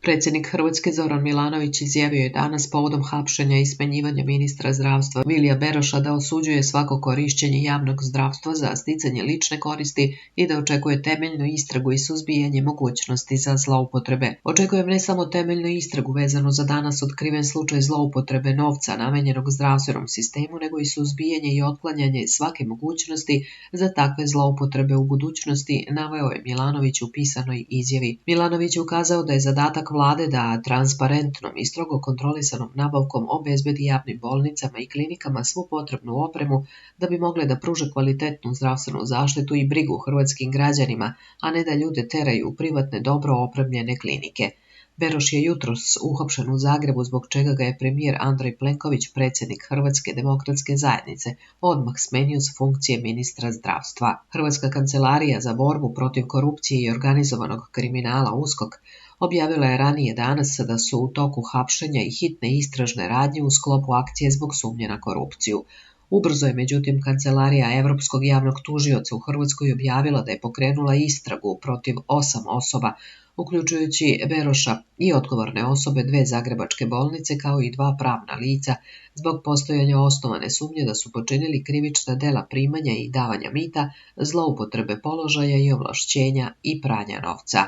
Predsjednik Hrvatske Zoran Milanović izjavio je danas povodom hapšenja i smenjivanja ministra zdravstva Vilija Beroša da osuđuje svako korišćenje javnog zdravstva za sticanje lične koristi i da očekuje temeljnu istragu i suzbijanje mogućnosti za zloupotrebe. Očekujem ne samo temeljnu istragu vezanu za danas otkriven slučaj zloupotrebe novca namenjenog zdravstvenom sistemu, nego i suzbijanje i otklanjanje svake mogućnosti za takve zloupotrebe u budućnosti, naveo je Milanović u pisanoj izjavi. Milanović je ukazao da je zadatak vlade da transparentnom i strogo kontrolisanom nabavkom obezbedi javnim bolnicama i klinikama svu potrebnu opremu da bi mogle da pruže kvalitetnu zdravstvenu zaštitu i brigu hrvatskim građanima, a ne da ljude teraju u privatne dobro opremljene klinike. Beroš je jutros uhapšen u Zagrebu, zbog čega ga je premijer Andrej Plenković, predsjednik Hrvatske demokratske zajednice, odmah smenio s funkcije ministra zdravstva. Hrvatska kancelarija za borbu protiv korupcije i organizovanog kriminala USKOK objavila je ranije danas da su u toku hapšenja i hitne istražne radnje u sklopu akcije zbog sumnje na korupciju. Ubrzo je međutim Kancelarija Europskog javnog tužioca u Hrvatskoj objavila da je pokrenula istragu protiv 8 osoba, uključujući Beroša i odgovorne osobe 2 zagrebačke bolnice kao i 2 pravna lica zbog postojanja osnovane sumnje da su počinili krivična dela primanja i davanja mita, zloupotrebe položaja i ovlašćenja i pranja novca.